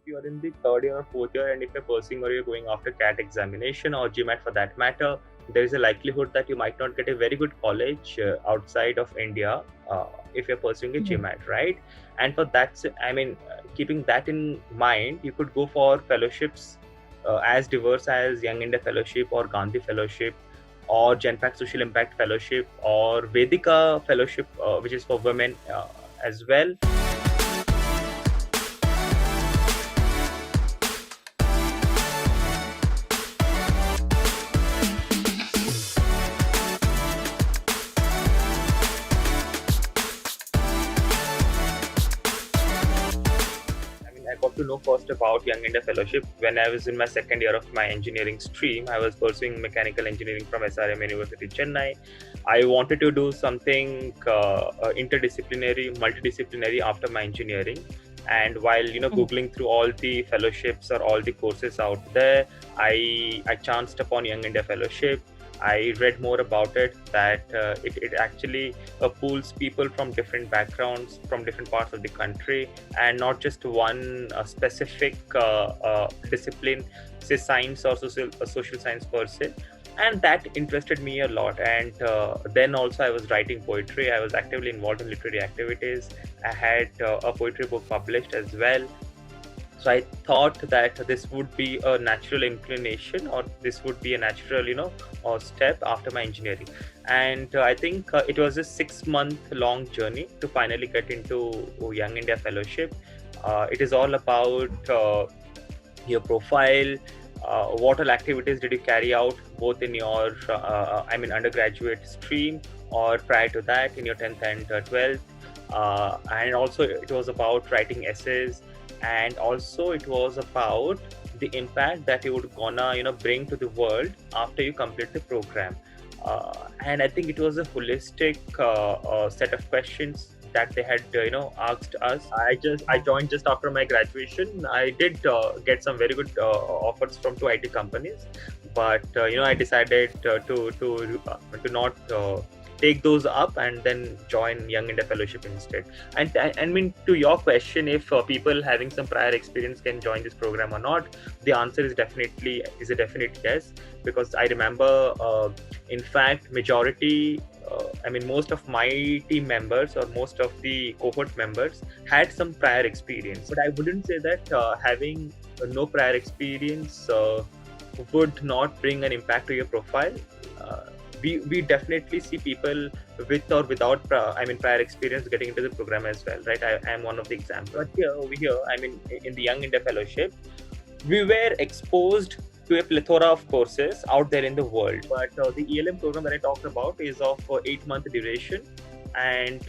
you're in the third year or fourth year, and if you're pursuing or you're going after CAT examination or GMAT for that matter, there is a likelihood that you might not get a very good college outside of India if you're pursuing a Mhm. GMAT, right? And for that, keeping that in mind, you could go for fellowships as diverse as Young India Fellowship or Gandhi Fellowship or Genpact Social Impact Fellowship or Vedika Fellowship, which is for women as well. I got to know first about Young India Fellowship when I was in my second year of my engineering stream. I was pursuing mechanical engineering from SRM University, Chennai. I wanted to do something interdisciplinary, multidisciplinary after my engineering. And while Mhm. googling through all the fellowships or all the courses out there, I chanced upon Young India Fellowship. I read more about it, that it actually pools people from different backgrounds, from different parts of the country, and not just one specific discipline, say science or social science per se. And that interested me a lot. And then also I was writing poetry. I was actively involved in literary activities. I had a poetry book published as well. So I thought that this would be a natural inclination, or this would be a natural step after my engineering. And I think it was a 6 month long journey to finally get into Young India Fellowship. It is all about your profile. What all activities did you carry out both in your undergraduate stream or prior to that in your 10th and 12th. And also it was about writing essays, and also it was about the impact that you would gonna bring to the world after you complete the program. And I think it was a holistic set of questions that they had asked us. I joined just after my graduation. I did get some very good offers from two IT companies, but I decided to not take those up and then join Young India Fellowship instead. And I mean, to your question, if people having some prior experience can join this program or not, the answer is a definite yes, because I remember, in fact, majority. Most of my team members or most of the cohort members had some prior experience, but I wouldn't say that having no prior experience would not bring an impact to your profile. Uh, we definitely see people with or without prior experience getting into the program as well, right? I am one of the examples. But here over here, in the Young India Fellowship, we were exposed to a plethora of courses out there in the world. But the ELM program that I talked about is of 8 month duration, and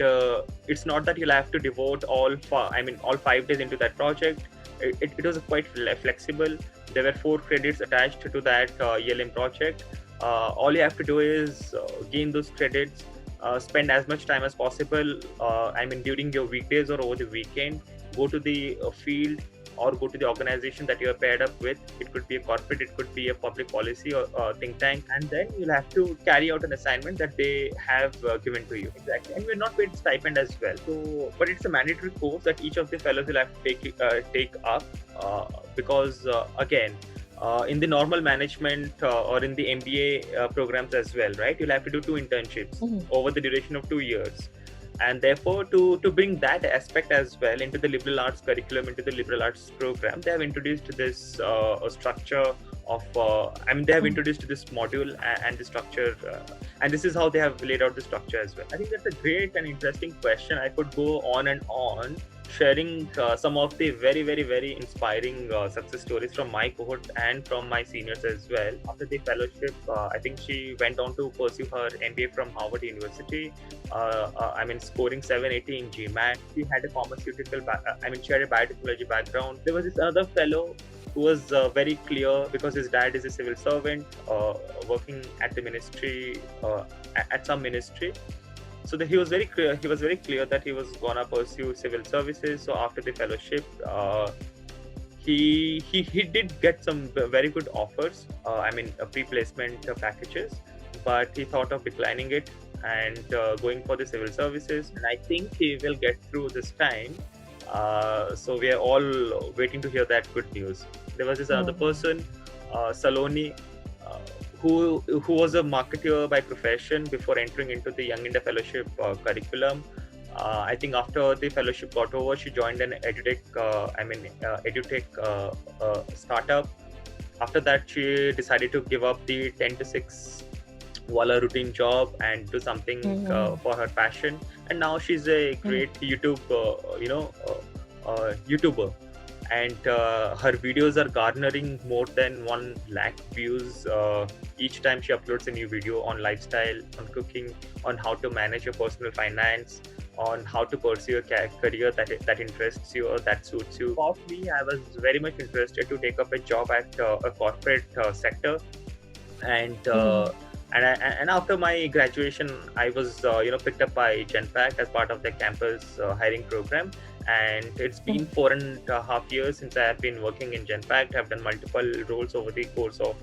it's not that you'll have to devote all 5 days into that project. It was quite flexible. There were 4 credits attached to that ELM project. All you have to do is gain those credits, spend as much time as possible. During your weekdays or over the weekend, go to the field or go to the organization that you are paired up with. It could be a corporate, it could be a public policy or think tank, and then you'll have to carry out an assignment that they have given to you. Exactly, and we're not paid stipend as well. So, but it's a mandatory course that each of the fellows will have to take up, because again. In the normal management or in the MBA programs as well, right? You'll have to do 2 internships Mhm. over the duration of 2 years, and therefore to bring that aspect as well into the liberal arts curriculum, into the liberal arts program, they have introduced this structure of they have Mhm. introduced this module and the structure, and this is how they have laid out the structure as well. I think that's a great and interesting question. I could go on and on sharing some of the very very very inspiring success stories from my cohort and from my seniors as well. After the fellowship, I think she went on to pursue her MBA from Harvard University. Scoring 780 in GMAT. She had a she had a biotechnology background. There was this other fellow who was very clear, because his dad is a civil servant working at the ministry, at some ministry. So he was very clear. He was very clear that he was gonna pursue civil services. So after the fellowship, he did get some very good offers. Pre-placement packages, but he thought of declining it and going for the civil services. And I think he will get through this time So we are all waiting to hear that good news. There was this other person, Saloni, uh, who was a marketer by profession before entering into the Young India Fellowship curriculum. I think after the fellowship got over, she joined an edutech startup. After that, she decided to give up the 10 to 6 wala routine job and do something for her passion. And now she's a great YouTuber. And her videos are garnering more than 1 lakh views each time she uploads a new video on lifestyle, on cooking, on how to manage your personal finance, on how to pursue a career that interests you or that suits you. For me, I was very much interested to take up a job at a corporate sector, and and after my graduation, I was picked up by Genpact as part of the campus hiring program. And it's been 4.5 years since I have been working in Genpact. I've done multiple roles over the course of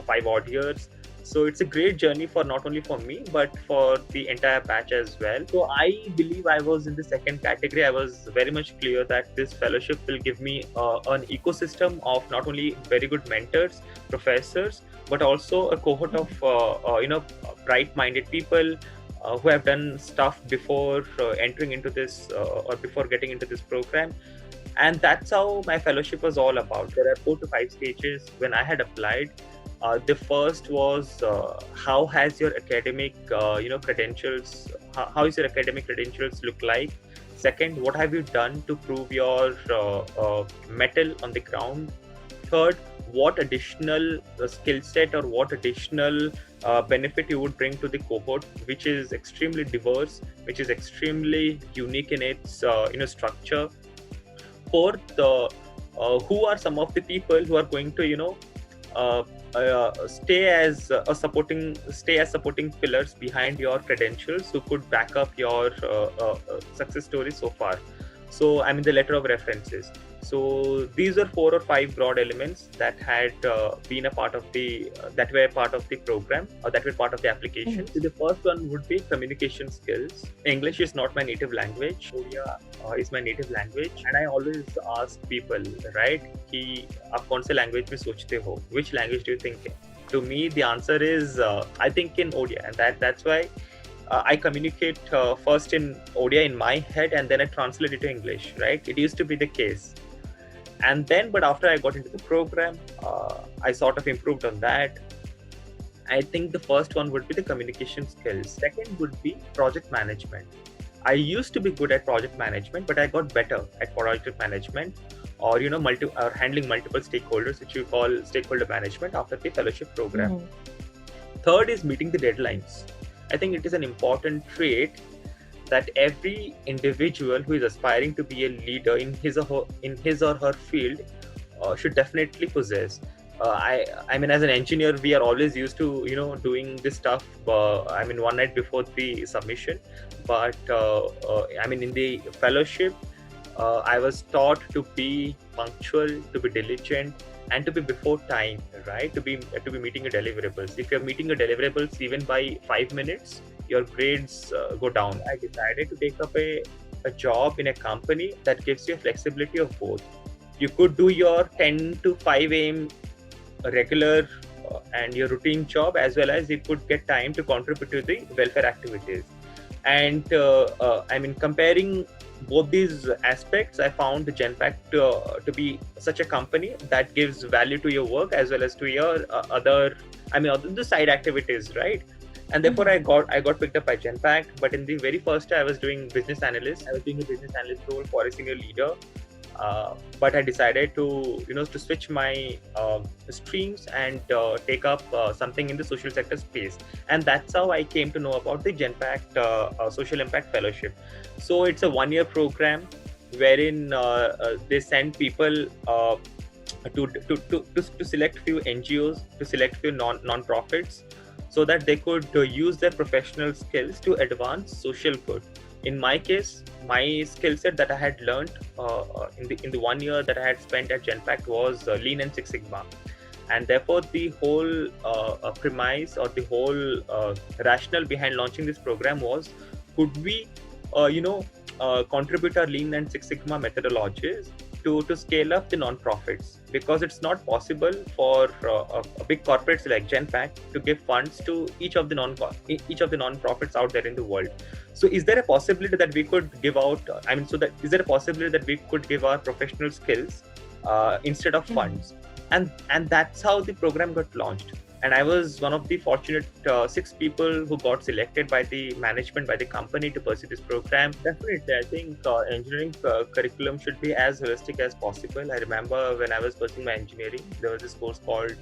5 odd years. So it's a great journey for not only for me but for the entire batch as well. So I believe I was in the second category. I was very much clear that this fellowship will give me an ecosystem of not only very good mentors, professors, but also a cohort of bright-minded people who have done stuff before entering into this or before getting into this program. And that's how my fellowship was all about. There are 4 to 5 stages when I had applied. The first was how has your academic credentials, how is your academic credentials look like. Second, what have you done to prove your mettle on the ground. Third, what additional skill set or what additional benefit you would bring to the cohort, which is extremely diverse, which is extremely unique in its structure. Fourth, who are some of the people who are going to stay as supporting pillars behind your credentials, who could back up your success story so far. So I mean the letter of references. So these are 4 or 5 broad elements that had been a part of the that were part of the program or that were part of the application. So the first one would be communication skills. English is not my native language. Odia is my native language, and I always ask people, right, कि आप कौन से language में सोचते हो? Which language do you think in? To me, the answer is I think in Odia, and that's why I communicate first in Odia in my head, and then I translate it to English, right? It used to be the case. And then, but after I got into the program, I sort of improved on that. I think the first one would be the communication skills. Second would be project management. I used to be good at project management, but I got better at project management, or or handling multiple stakeholders, which you call stakeholder management, after the fellowship program. Third is meeting the deadlines. I think it is an important trait that every individual who is aspiring to be a leader in his or her field should definitely possess. I mean, as an engineer, we are always used to doing this stuff. One night before the submission, but I mean, in the fellowship, I was taught to be punctual, to be diligent, and to be before time, right? To be meeting your deliverables. If you're meeting your deliverables even by 5 minutes, your grades go down. I decided to take up a job in a company that gives you a flexibility of both. You could do your 10 to 5 a.m. regular and your routine job, as well as you could get time to contribute to the welfare activities. And I mean, comparing both these aspects, I found Genpact to be such a company that gives value to your work as well as to your other the side activities, right? And therefore I got picked up by Genpact. But in the very first I was doing business analyst. I was doing a business analyst role for a senior leader. But I decided to switch my streams and take up something in the social sector space, and that's how I came to know about the Genpact Social Impact Fellowship. So it's a 1-year program wherein they send people to select few NGOs, to select few non-profits, so that they could use their professional skills to advance social good. In my case, my skill set that I had learned in the 1 year that I had spent at Genpact was Lean and Six Sigma, and therefore the whole premise or the whole rationale behind launching this program was, could we contribute our Lean and Six Sigma methodologies to scale up the non-profits, because it's not possible for a big corporates like Genpact to give funds to each of the non-profits out there in the world. So is there a possibility that we could give out, is there a possibility that we could give our professional skills instead of funds? And that's how the program got launched. And I was one of the fortunate 6 people who got selected by the management, by the company, to pursue this program. Definitely, I think engineering curriculum should be as holistic as possible. I remember when I was pursuing my engineering, there was this course called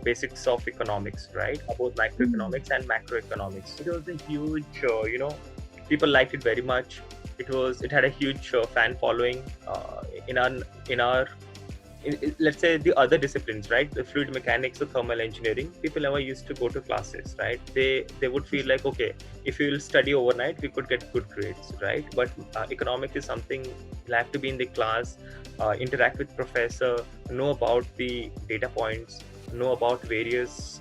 Basics of Economics, right? About microeconomics and macroeconomics. It was a huge, people liked it very much. It had a huge fan following in our let's say the other disciplines, right? The fluid mechanics or thermal engineering, people never used to go to classes, right? They would feel like, okay, if you will study overnight, we could get good grades, right? But economics is something you'll have to be in the class, interact with professor, know about the data points, know about various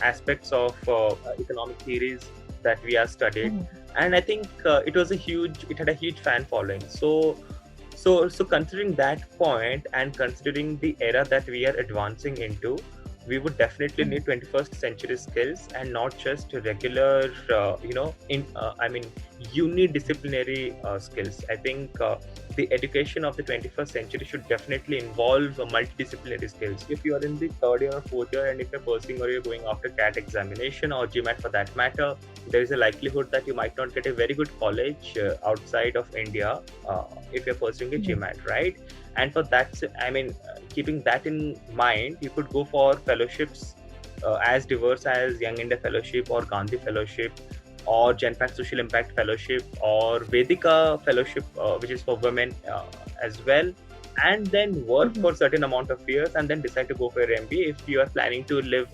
aspects of economic theories that we are studied. And I think it had a huge fan following. So considering that point and considering the era that we are advancing into, we would definitely need 21st century skills, and not just regular, unidisciplinary skills. I think the education of the 21st century should definitely involve multidisciplinary skills. If you are in the 3rd year or 4th year, and if you're pursuing or you're going after CAT examination or GMAT for that matter, there is a likelihood that you might not get a very good college outside of India if you're pursuing a GMAT, right? And for that, keeping that in mind, you could go for fellowships as diverse as Young India Fellowship or Gandhi Fellowship or Genpact Social Impact Fellowship or Vedika Fellowship, which is for women as well. And then work for a certain amount of years and then decide to go for your MBA if you are planning to live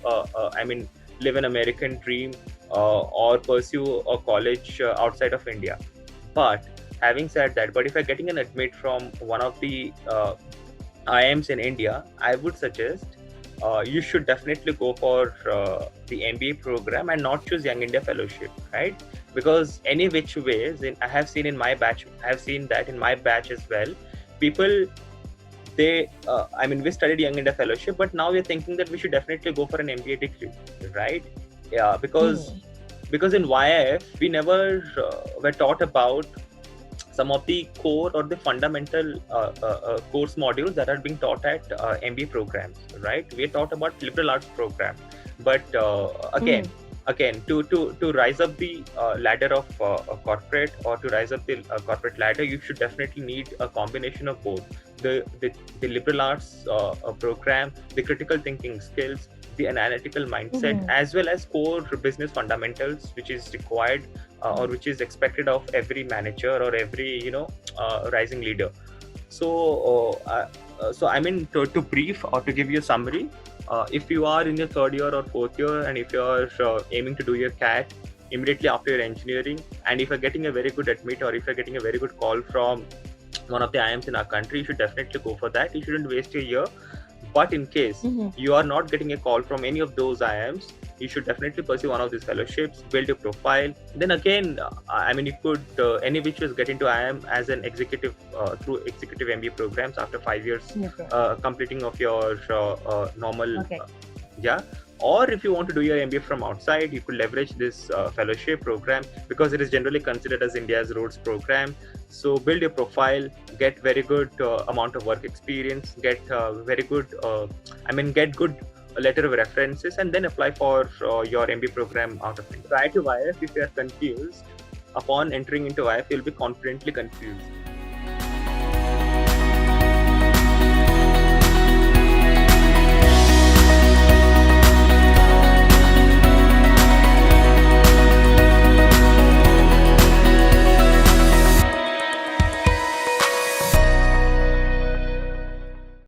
an American dream or pursue a college outside of India. But having said that, if you're getting an admit from one of the IIMs in India, I would suggest you should definitely go for the MBA program and not choose Young India Fellowship, right? Because any which ways, I have seen that in my batch as well, people, we studied Young India Fellowship, but now we're thinking that we should definitely go for an MBA degree, right? Yeah, because in YIF, we never were taught about some of the core or the fundamental course modules that are being taught at MBA programs, right? We are taught about liberal arts program, but again, to rise up the ladder of a corporate, or to rise up the corporate ladder, you should definitely need a combination of both the liberal arts program, the critical thinking skills, the analytical mindset, as well as core business fundamentals, which is required or which is expected of every manager or every rising leader. So to brief or to give you a summary, if you are in your 3rd year or 4th year, and if you are aiming to do your CAT immediately after your engineering, and if you're getting a very good admit or if you're getting a very good call from one of the IIMs in our country, you should definitely go for that. You shouldn't waste your year. But in case you are not getting a call from any of those IIMs, you should definitely pursue one of these fellowships, build your profile. Then again, you could any which was get into IIM as an executive through executive MBA programs after 5 years completing of your normal or if you want to do your MBA from outside, you could leverage this fellowship program, because it is generally considered as India's Rhodes program. So build your profile, get very good amount of work experience, get good letter of references, and then apply for your MBA program out of India. Prior to YIF, if you are confused, upon entering into YIF, you'll be confidently confused.